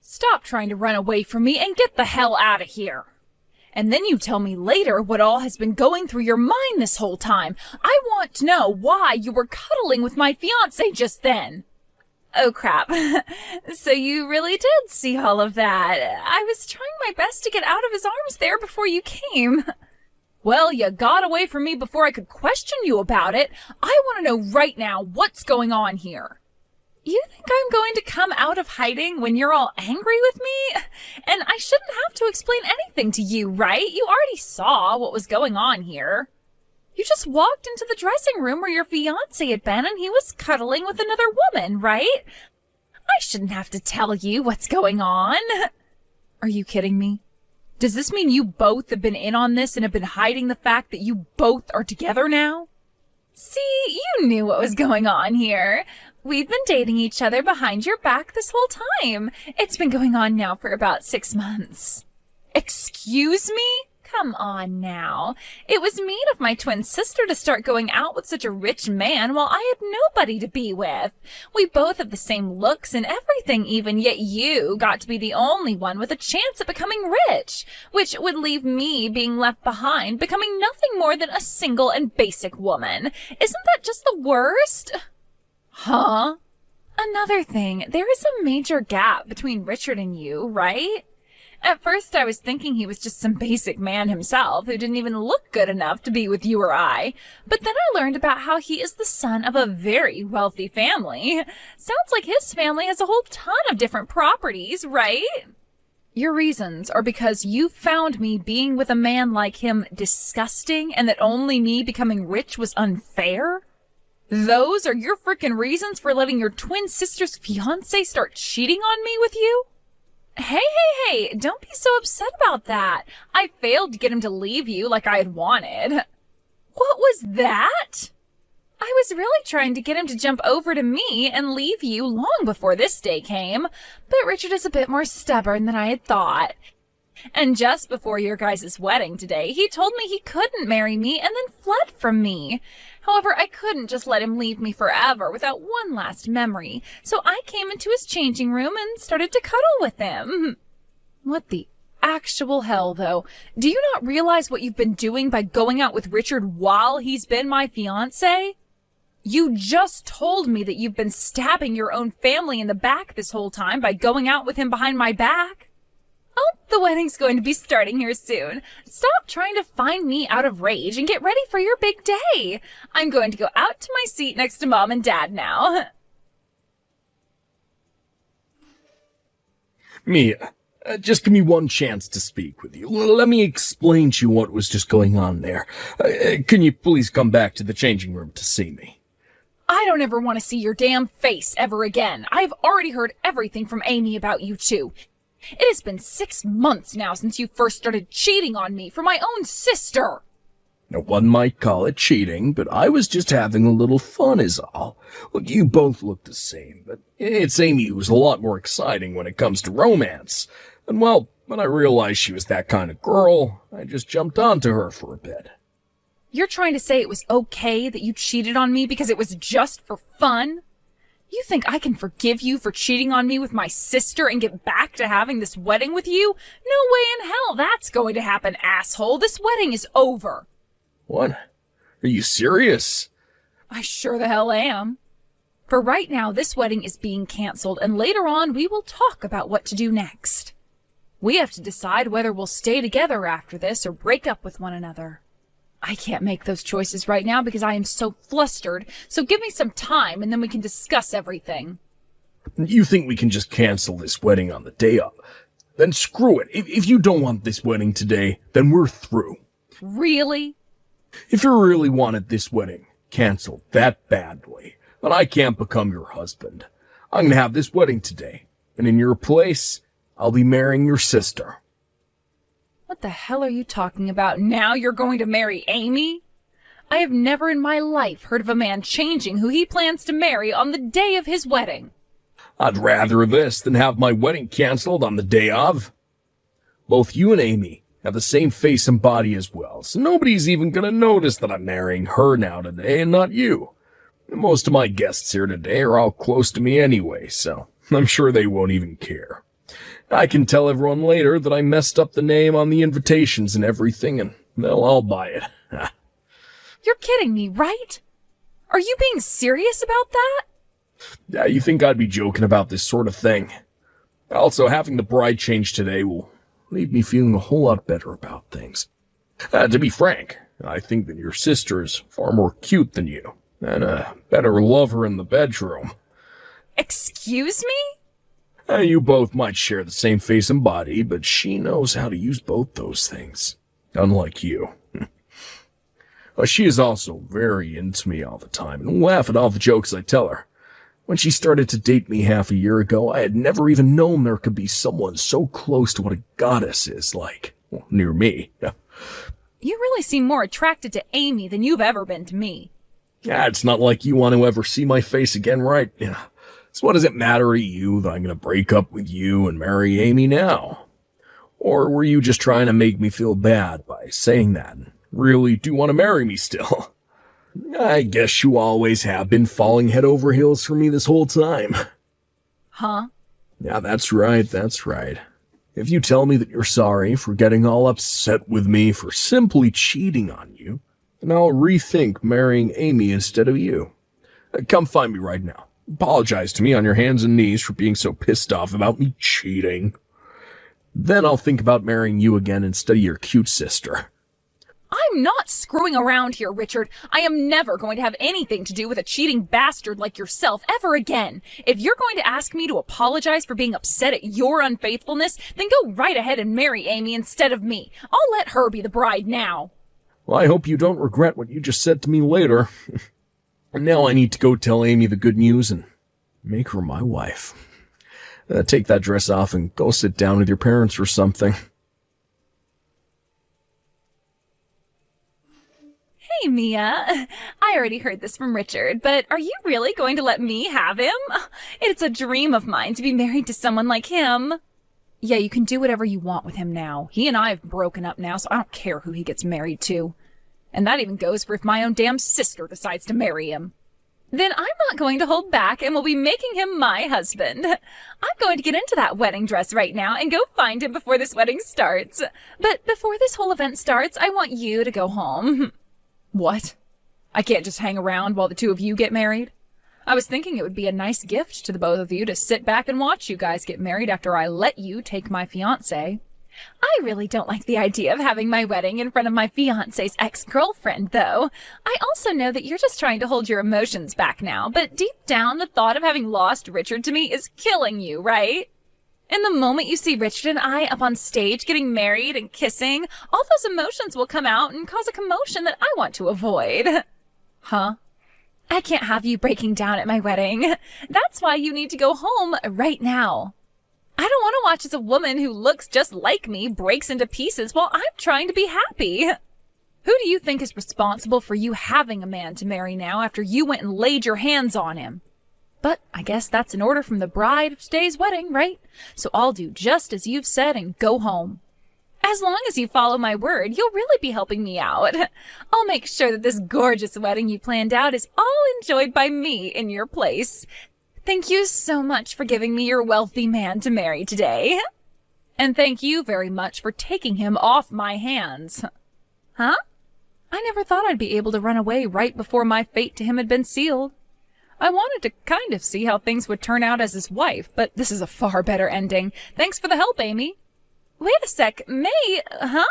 Stop trying to run away from me and get the hell out of here. And then you tell me later what all has been going through your mind this whole time. I want to know why you were cuddling with my fiancé just then. Oh crap. So you really did see all of that. I was trying my best to get out of his arms there before you came. Well, you got away from me before I could question you about it. I want to know right now what's going on here. You think I'm going to come out of hiding when you're all angry with me? And I shouldn't have to explain anything to you, right? You already saw what was going on here. You just walked into the dressing room where your fiancé had been and he was cuddling with another woman, right? I shouldn't have to tell you what's going on. Are you kidding me? Does this mean you both have been in on this and have been hiding the fact that you both are together now? See, you knew what was going on here. We've been dating each other behind your back this whole time. It's been going on now for about 6 months. Excuse me? Come on now. It was mean of my twin sister to start going out with such a rich man while I had nobody to be with. We both have the same looks and everything even, yet you got to be the only one with a chance at becoming rich, which would leave me being left behind, becoming nothing more than a single and basic woman. Isn't that just the worst? Huh? Another thing, there is a major gap between Richard and you, right? At first I was thinking he was just some basic man himself who didn't even look good enough to be with you or I. But then I learned about how he is the son of a very wealthy family. Sounds like his family has a whole ton of different properties, right? Your reasons are because you found me being with a man like him disgusting and that only me becoming rich was unfair? Those are your frickin' reasons for letting your twin sister's fiancé start cheating on me with you? Hey, don't be so upset about that. I failed to get him to leave you like I had wanted. What was that? I was really trying to get him to jump over to me and leave you long before this day came, but Richard is a bit more stubborn than I had thought. And just before your guys' wedding today, he told me he couldn't marry me and then fled from me. However, I couldn't just let him leave me forever without one last memory, so I came into his changing room and started to cuddle with him. What the actual hell, though? Do you not realize what you've been doing by going out with Richard while he's been my fiancé? You just told me that you've been stabbing your own family in the back this whole time by going out with him behind my back. Oh, the wedding's going to be starting here soon. Stop trying to find me out of rage and get ready for your big day. I'm going to go out to my seat next to Mom and Dad now. Mia, just give me one chance to speak with you. Let me explain to you what was just going on there. Can you please come back to the changing room to see me? I don't ever want to see your damn face ever again. I've already heard everything from Amy about you two. It has been 6 months now since you first started cheating on me for my own sister. Now, one might call it cheating, but I was just having a little fun is all. Look, you both look the same, but it's Amy who's a lot more exciting when it comes to romance. And well, when I realized she was that kind of girl, I just jumped onto her for a bit. You're trying to say it was okay that you cheated on me because it was just for fun? You think I can forgive you for cheating on me with my sister and get back to having this wedding with you? No way in hell that's going to happen, asshole. This wedding is over. What? Are you serious? I sure the hell am. For right now, this wedding is being canceled, and later on we will talk about what to do next. We have to decide whether we'll stay together after this or break up with one another. I can't make those choices right now because I am so flustered, so give me some time and then we can discuss everything. You think we can just cancel this wedding on the day of? Then screw it. If you don't want this wedding today, then we're through. Really? If you really wanted this wedding canceled that badly, then I can't become your husband. I'm gonna have this wedding today, and in your place, I'll be marrying your sister. What the hell are you talking about? Now you're going to marry Amy? I have never in my life heard of a man changing who he plans to marry on the day of his wedding. I'd rather this than have my wedding canceled on the day of. Both you and Amy have the same face and body as well, so nobody's even gonna notice that I'm marrying her now today and not you. Most of my guests here today are all close to me anyway, so I'm sure they won't even care. I can tell everyone later that I messed up the name on the invitations and everything, and they'll all buy it. You're kidding me, right? Are you being serious about that? Yeah, you think I'd be joking about this sort of thing? Also, having the bride change today will leave me feeling a whole lot better about things. To be frank, I think that your sister is far more cute than you, and a better lover in the bedroom. Excuse me? You both might share the same face and body, but she knows how to use both those things, unlike you. She is also very into me all the time and will laugh at all the jokes I tell her. When she started to date me half a year ago, I had never even known there could be someone so close to what a goddess is like. Well, near me. You really seem more attracted to Amy than you've ever been to me. It's not like you want to ever see my face again, right? So what does it matter to you that I'm going to break up with you and marry Amy now? Or were you just trying to make me feel bad by saying that? Really do want to marry me still? I guess you always have been falling head over heels for me this whole time. Huh? Yeah, that's right. If you tell me that you're sorry for getting all upset with me for simply cheating on you, then I'll rethink marrying Amy instead of you. Come find me right now. Apologize to me on your hands and knees for being so pissed off about me cheating. Then I'll think about marrying you again instead of your cute sister. I'm not screwing around here, Richard. I am never going to have anything to do with a cheating bastard like yourself ever again. If you're going to ask me to apologize for being upset at your unfaithfulness, then go right ahead and marry Amy instead of me. I'll let her be the bride now. Well, I hope you don't regret what you just said to me later. Now I need to go tell Amy the good news and make her my wife. Take that dress off and go sit down with your parents or something. Hey, Mia. I already heard this from Richard, but are you really going to let me have him? It's a dream of mine to be married to someone like him. Yeah, you can do whatever you want with him now. He and I have broken up now, so I don't care who he gets married to. And that even goes for if my own damn sister decides to marry him. Then I'm not going to hold back and will be making him my husband. I'm going to get into that wedding dress right now and go find him before this wedding starts. But before this whole event starts, I want you to go home. What? I can't just hang around while the two of you get married? I was thinking it would be a nice gift to the both of you to sit back and watch you guys get married after I let you take my fiancé. I really don't like the idea of having my wedding in front of my fiancé's ex-girlfriend, though. I also know that you're just trying to hold your emotions back now, but deep down the thought of having lost Richard to me is killing you, right? And the moment you see Richard and I up on stage getting married and kissing, all those emotions will come out and cause a commotion that I want to avoid. Huh? I can't have you breaking down at my wedding. That's why you need to go home right now. I don't want to watch as a woman who looks just like me breaks into pieces while I'm trying to be happy. Who do you think is responsible for you having a man to marry now after you went and laid your hands on him? But I guess that's an order from the bride of today's wedding, right? So I'll do just as you've said and go home. As long as you follow my word, you'll really be helping me out. I'll make sure that this gorgeous wedding you planned out is all enjoyed by me in your place. Thank you so much for giving me your wealthy man to marry today. And thank you very much for taking him off my hands. Huh? I never thought I'd be able to run away right before my fate to him had been sealed. I wanted to kind of see how things would turn out as his wife, but this is a far better ending. Thanks for the help, Amy. Wait a sec, May, huh?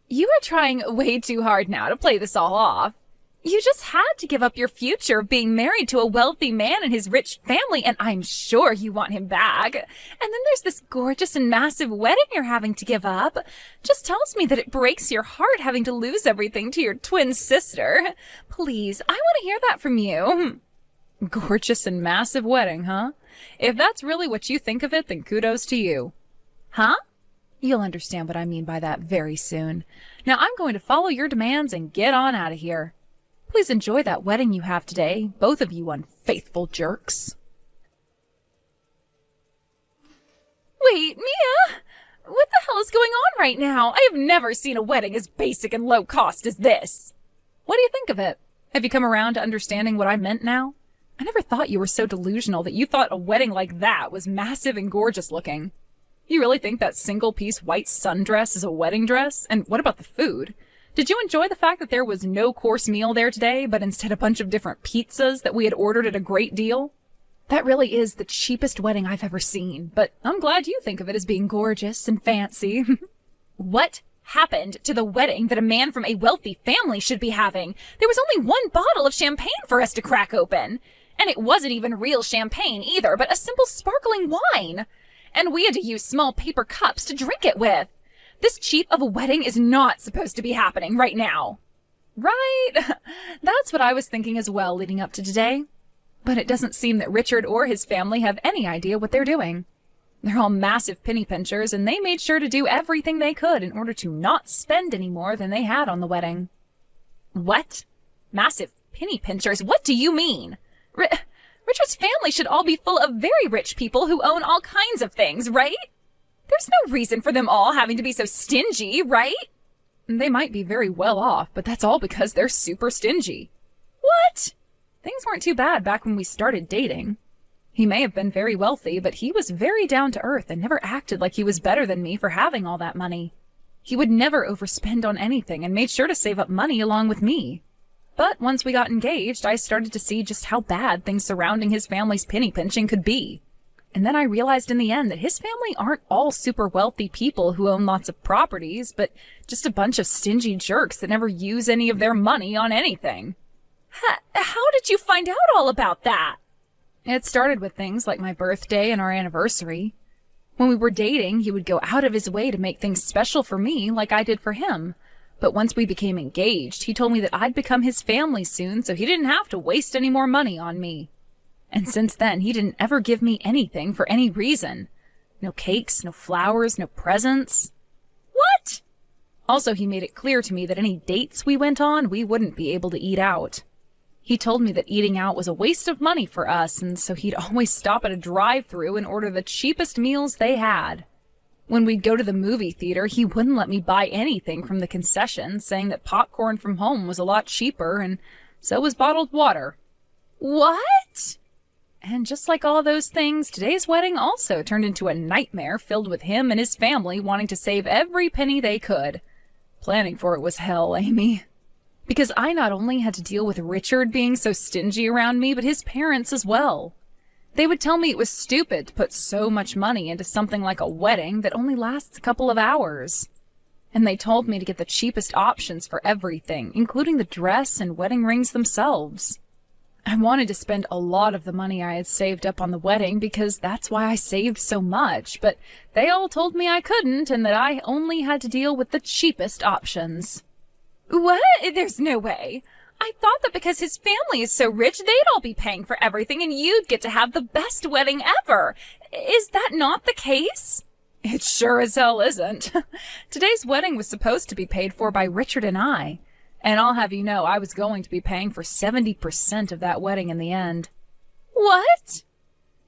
You are trying way too hard now to play this all off. You just had to give up your future of being married to a wealthy man and his rich family, and I'm sure you want him back. And then there's this gorgeous and massive wedding you're having to give up. Just tells me that it breaks your heart having to lose everything to your twin sister. Please, I want to hear that from you. Gorgeous and massive wedding, huh? If that's really what you think of it, then kudos to you. Huh? You'll understand what I mean by that very soon. Now I'm going to follow your demands and get on out of here. Please enjoy that wedding you have today, both of you unfaithful jerks. Wait, Mia! What the hell is going on right now? I have never seen a wedding as basic and low cost as this. What do you think of it? Have you come around to understanding what I meant now? I never thought you were so delusional that you thought a wedding like that was massive and gorgeous looking. You really think that single-piece white sundress is a wedding dress? And what about the food? Did you enjoy the fact that there was no course meal there today, but instead a bunch of different pizzas that we had ordered at a great deal? That really is the cheapest wedding I've ever seen, but I'm glad you think of it as being gorgeous and fancy. What happened to the wedding that a man from a wealthy family should be having? There was only one bottle of champagne for us to crack open. And it wasn't even real champagne either, but a simple sparkling wine. And we had to use small paper cups to drink it with. This cheap of a wedding is not supposed to be happening right now. Right? That's what I was thinking as well leading up to today. But it doesn't seem that Richard or his family have any idea what they're doing. They're all massive penny pinchers, and they made sure to do everything they could in order to not spend any more than they had on the wedding. What? Massive penny pinchers? What do you mean? Richard's family should all be full of very rich people who own all kinds of things, right? There's no reason for them all having to be so stingy, right? They might be very well off, but that's all because they're super stingy. What? Things weren't too bad back when we started dating. He may have been very wealthy, but he was very down to earth and never acted like he was better than me for having all that money. He would never overspend on anything and made sure to save up money along with me. But once we got engaged, I started to see just how bad things surrounding his family's penny pinching could be. And then I realized in the end that his family aren't all super wealthy people who own lots of properties, but just a bunch of stingy jerks that never use any of their money on anything. How did you find out all about that? It started with things like my birthday and our anniversary. When we were dating, he would go out of his way to make things special for me like I did for him. But once we became engaged, he told me that I'd become his family soon, so he didn't have to waste any more money on me. And since then, he didn't ever give me anything for any reason. No cakes, no flowers, no presents. What? Also, he made it clear to me that any dates we went on, we wouldn't be able to eat out. He told me that eating out was a waste of money for us, and so he'd always stop at a drive-thru and order the cheapest meals they had. When we'd go to the movie theater, he wouldn't let me buy anything from the concession, saying that popcorn from home was a lot cheaper, and so was bottled water. What? And just like all those things, today's wedding also turned into a nightmare filled with him and his family wanting to save every penny they could. Planning for it was hell, Amy. Because I not only had to deal with Richard being so stingy around me, but his parents as well. They would tell me it was stupid to put so much money into something like a wedding that only lasts a couple of hours. And they told me to get the cheapest options for everything, including the dress and wedding rings themselves. I wanted to spend a lot of the money I had saved up on the wedding because that's why I saved so much, but they all told me I couldn't and that I only had to deal with the cheapest options. What? There's no way. I thought that because his family is so rich, they'd all be paying for everything and you'd get to have the best wedding ever. Is that not the case? It sure as hell isn't. Today's wedding was supposed to be paid for by Richard and I. And I'll have you know, I was going to be paying for 70% of that wedding in the end. What?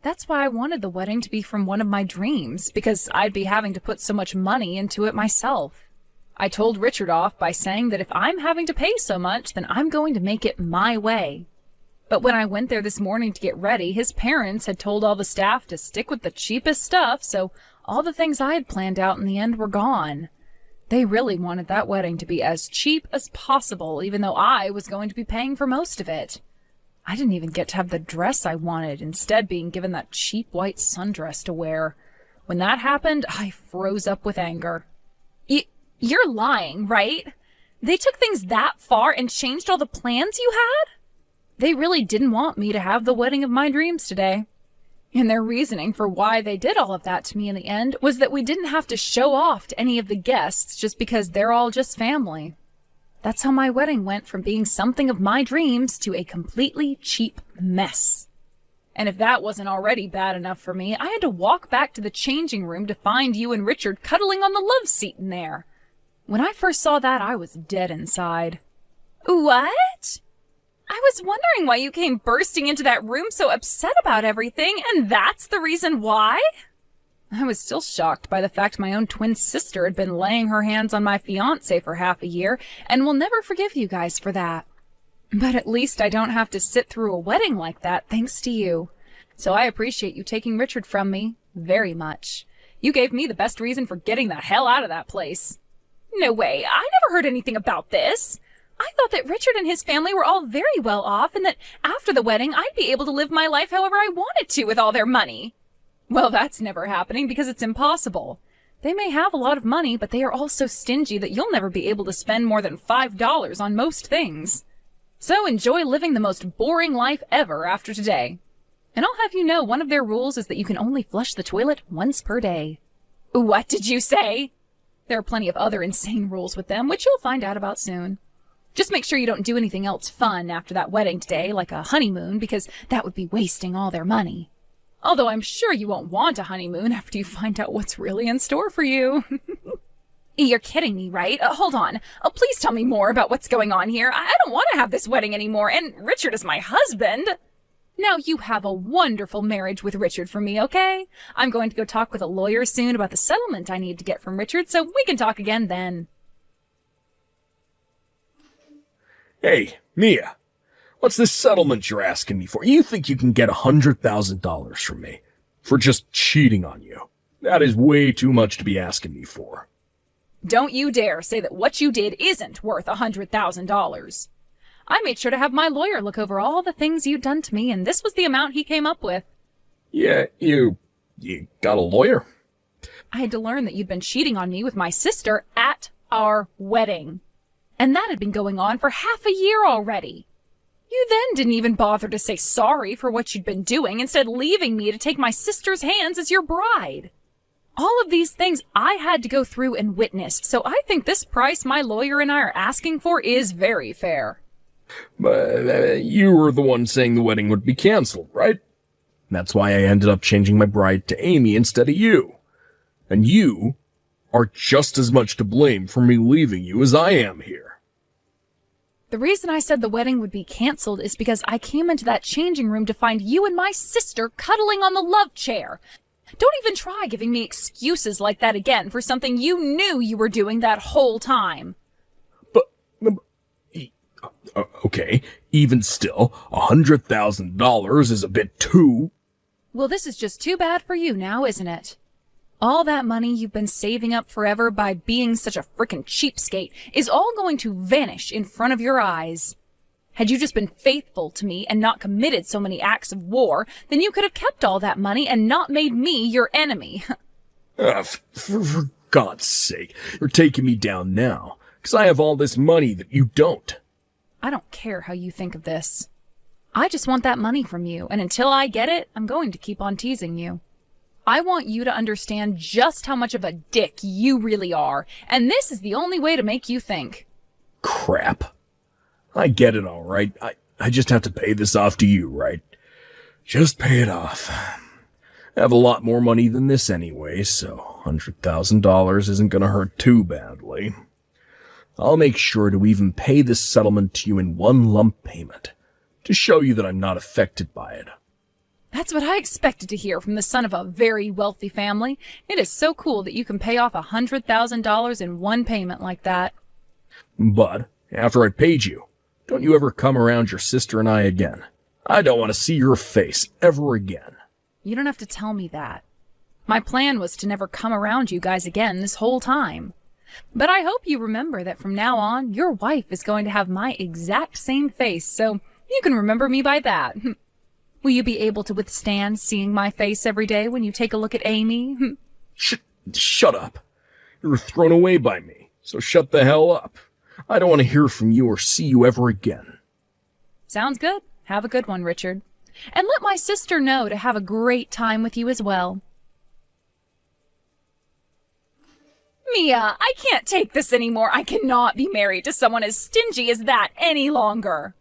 That's why I wanted the wedding to be from one of my dreams, because I'd be having to put so much money into it myself. I told Richard off by saying that if I'm having to pay so much, then I'm going to make it my way. But when I went there this morning to get ready, his parents had told all the staff to stick with the cheapest stuff, so all the things I had planned out in the end were gone. They really wanted that wedding to be as cheap as possible, even though I was going to be paying for most of it. I didn't even get to have the dress I wanted, instead being given that cheap white sundress to wear. When that happened, I froze up with anger. You're lying, right? They took things that far and changed all the plans you had? They really didn't want me to have the wedding of my dreams today. And their reasoning for why they did all of that to me in the end was that we didn't have to show off to any of the guests just because they're all just family. That's how my wedding went from being something of my dreams to a completely cheap mess. And if that wasn't already bad enough for me, I had to walk back to the changing room to find you and Richard cuddling on the love seat in there. When I first saw that, I was dead inside. What? I was wondering why you came bursting into that room so upset about everything, and that's the reason why? I was still shocked by the fact my own twin sister had been laying her hands on my fiancé for half a year, and will never forgive you guys for that. But at least I don't have to sit through a wedding like that, thanks to you. So I appreciate you taking Richard from me very much. You gave me the best reason for getting the hell out of that place. No way, I never heard anything about this. I thought that Richard and his family were all very well off and that after the wedding I'd be able to live my life however I wanted to with all their money. Well, that's never happening because it's impossible. They may have a lot of money, but they are all so stingy that you'll never be able to spend more than $5 on most things. So enjoy living the most boring life ever after today. And I'll have you know one of their rules is that you can only flush the toilet once per day. What did you say? There are plenty of other insane rules with them, which you'll find out about soon. Just make sure you don't do anything else fun after that wedding today, like a honeymoon, because that would be wasting all their money. Although I'm sure you won't want a honeymoon after you find out what's really in store for you. You're kidding me, right? Hold on. Please tell me more about what's going on here. I don't want to have this wedding anymore, and Richard is my husband. Now you have a wonderful marriage with Richard for me, okay? I'm going to go talk with a lawyer soon about the settlement I need to get from Richard, so we can talk again then. Hey, Mia, what's this settlement you're asking me for? You think you can get $100,000 from me for just cheating on you? That is way too much to be asking me for. Don't you dare say that what you did isn't worth $100,000. I made sure to have my lawyer look over all the things you'd done to me, and this was the amount he came up with. Yeah, you got a lawyer? I had to learn that you'd been cheating on me with my sister at our wedding. And that had been going on for half a year already. You then didn't even bother to say sorry for what you'd been doing, instead leaving me to take my sister's hands as your bride. All of these things I had to go through and witness, so I think this price my lawyer and I are asking for is very fair. But you were the one saying the wedding would be canceled, right? That's why I ended up changing my bride to Amy instead of you. And you are just as much to blame for me leaving you as I am here. The reason I said the wedding would be canceled is because I came into that changing room to find you and my sister cuddling on the love chair. Don't even try giving me excuses like that again for something you knew you were doing that whole time. Okay, even still, $100,000 is a bit too... Well, this is just too bad for you now, isn't it? All that money you've been saving up forever by being such a frickin' cheapskate is all going to vanish in front of your eyes. Had you just been faithful to me and not committed so many acts of war, then you could have kept all that money and not made me your enemy. For God's sake, you're taking me down now, because I have all this money that you don't. I don't care how you think of this. I just want that money from you, and until I get it, I'm going to keep on teasing you. I want you to understand just how much of a dick you really are, and this is the only way to make you think. Crap. I get it all right. I just have to pay this off to you, right? Just pay it off. I have a lot more money than this anyway, so $100,000 isn't gonna hurt too badly. I'll make sure to even pay this settlement to you in one lump payment, to show you that I'm not affected by it. That's what I expected to hear from the son of a very wealthy family. It is so cool that you can pay off $100,000 in one payment like that. But after I paid you, don't you ever come around your sister and I again. I don't want to see your face ever again. You don't have to tell me that. My plan was to never come around you guys again this whole time. But I hope you remember that from now on, your wife is going to have my exact same face, so you can remember me by that. Will you be able to withstand seeing my face every day when you take a look at Amy? Shut up. You were thrown away by me, so shut the hell up. I don't want to hear from you or see you ever again. Sounds good. Have a good one, Richard. And let my sister know to have a great time with you as well. Mia, I can't take this anymore. I cannot be married to someone as stingy as that any longer.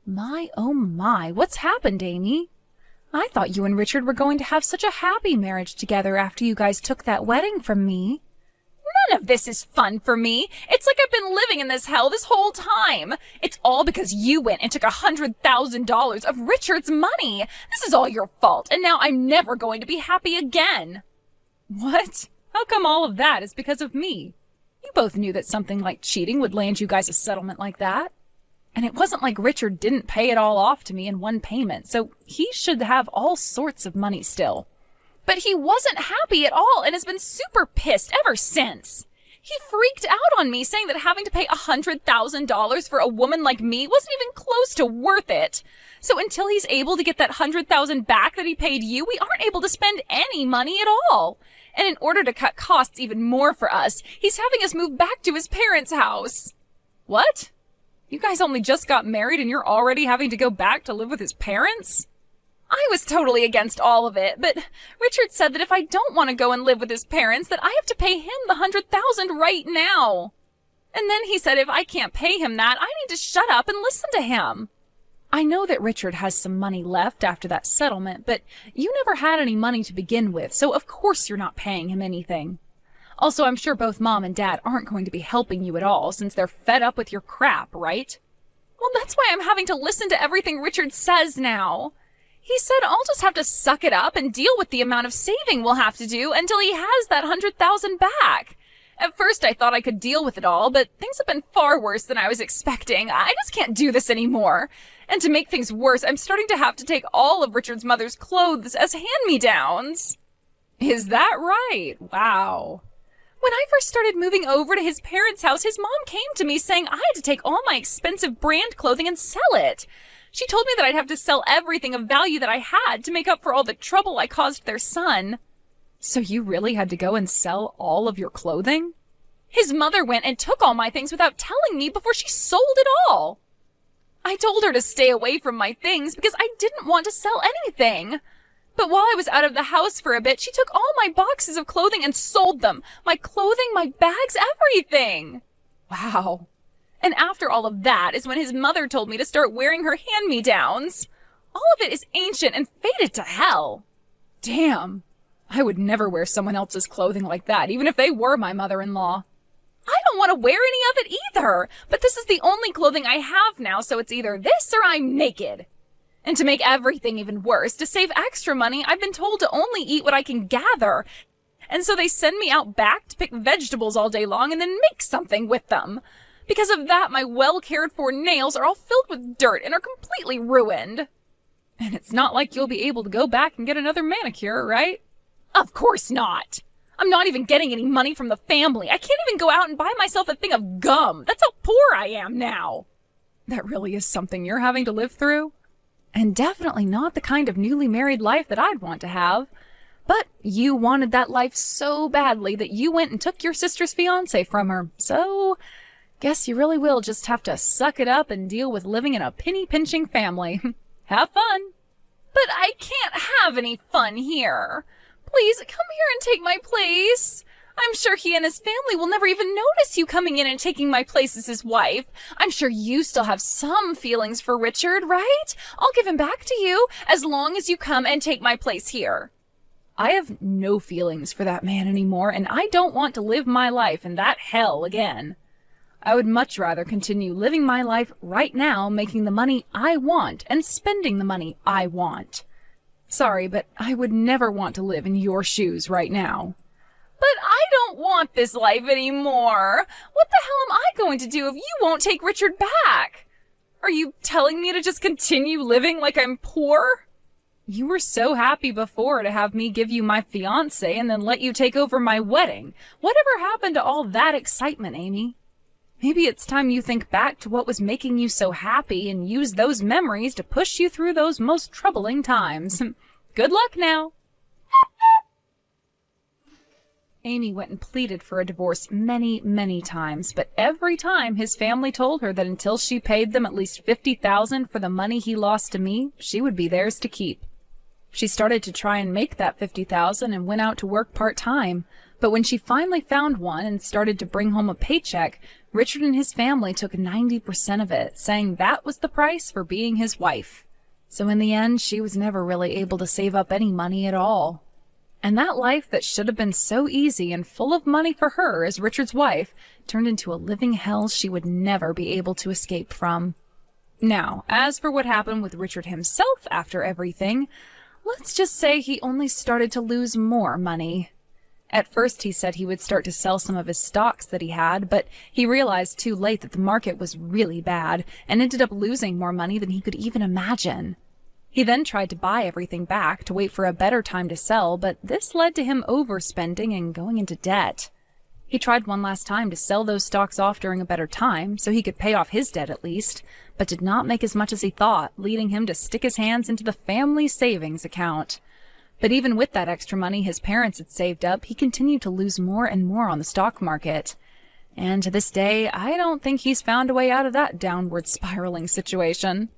My, oh my, what's happened, Amy? I thought you and Richard were going to have such a happy marriage together after you guys took that wedding from me. None of this is fun for me. It's like I've been living in this hell this whole time. It's all because you went and took $100,000 of Richard's money. This is all your fault, and now I'm never going to be happy again. What? How come all of that is because of me? You both knew that something like cheating would land you guys a settlement like that. And it wasn't like Richard didn't pay it all off to me in one payment, so he should have all sorts of money still. But he wasn't happy at all and has been super pissed ever since. He freaked out on me, saying that having to pay $100,000 for a woman like me wasn't even close to worth it. So until he's able to get that $100,000 back that he paid you, we aren't able to spend any money at all. And in order to cut costs even more for us, he's having us move back to his parents' house. What? You guys only just got married and you're already having to go back to live with his parents? I was totally against all of it, but Richard said that if I don't want to go and live with his parents, that I have to pay him the $100,000 right now. And then he said if I can't pay him that, I need to shut up and listen to him. I know that Richard has some money left after that settlement, but you never had any money to begin with, so of course you're not paying him anything. Also, I'm sure both Mom and Dad aren't going to be helping you at all, since they're fed up with your crap, right? Well, that's why I'm having to listen to everything Richard says now. He said I'll just have to suck it up and deal with the amount of saving we'll have to do until he has that $100,000 back. At first I thought I could deal with it all, but things have been far worse than I was expecting. I just can't do this anymore. And to make things worse, I'm starting to have to take all of Richard's mother's clothes as hand-me-downs. Is that right? Wow. When I first started moving over to his parents' house, his mom came to me saying I had to take all my expensive brand clothing and sell it. She told me that I'd have to sell everything of value that I had to make up for all the trouble I caused their son. So you really had to go and sell all of your clothing? His mother went and took all my things without telling me before she sold it all. I told her to stay away from my things because I didn't want to sell anything. But while I was out of the house for a bit, she took all my boxes of clothing and sold them. My clothing, my bags, everything. Wow. And after all of that is when his mother told me to start wearing her hand-me-downs. All of it is ancient and faded to hell. Damn. I would never wear someone else's clothing like that, even if they were my mother-in-law. I don't want to wear any of it either, but this is the only clothing I have now, so it's either this or I'm naked. And to make everything even worse, to save extra money, I've been told to only eat what I can gather. And so they send me out back to pick vegetables all day long and then make something with them. Because of that, my well-cared-for nails are all filled with dirt and are completely ruined. And it's not like you'll be able to go back and get another manicure, right? Of course not. I'm not even getting any money from the family. I can't even go out and buy myself a thing of gum. That's how poor I am now. That really is something you're having to live through. And definitely not the kind of newly married life that I'd want to have. But you wanted that life so badly that you went and took your sister's fiancé from her. So, guess you really will just have to suck it up and deal with living in a penny-pinching family. Have fun. But I can't have any fun here. Please, come here and take my place. I'm sure he and his family will never even notice you coming in and taking my place as his wife. I'm sure you still have some feelings for Richard, right? I'll give him back to you as long as you come and take my place here. I have no feelings for that man anymore, and I don't want to live my life in that hell again. I would much rather continue living my life right now, making the money I want and spending the money I want. Sorry, but I would never want to live in your shoes right now. But I don't want this life anymore. What the hell am I going to do if you won't take Richard back? Are you telling me to just continue living like I'm poor? You were so happy before to have me give you my fiancé and then let you take over my wedding. Whatever happened to all that excitement, Amy? Maybe it's time you think back to what was making you so happy and use those memories to push you through those most troubling times. Good luck now. Amy went and pleaded for a divorce many, many times, but every time his family told her that until she paid them at least $50,000 for the money he lost to me, she would be theirs to keep. She started to try and make that $50,000 and went out to work part-time, but when she finally found one and started to bring home a paycheck, Richard and his family took 90% of it, saying that was the price for being his wife. So in the end, she was never really able to save up any money at all. And that life that should have been so easy and full of money for her as Richard's wife turned into a living hell she would never be able to escape from. Now, as for what happened with Richard himself after everything, let's just say he only started to lose more money. At first he said he would start to sell some of his stocks that he had, but he realized too late that the market was really bad and ended up losing more money than he could even imagine. He then tried to buy everything back to wait for a better time to sell, but this led to him overspending and going into debt. He tried one last time to sell those stocks off during a better time, so he could pay off his debt at least, but did not make as much as he thought, leading him to stick his hands into the family savings account. But even with that extra money his parents had saved up, he continued to lose more and more on the stock market. And to this day, I don't think he's found a way out of that downward spiraling situation.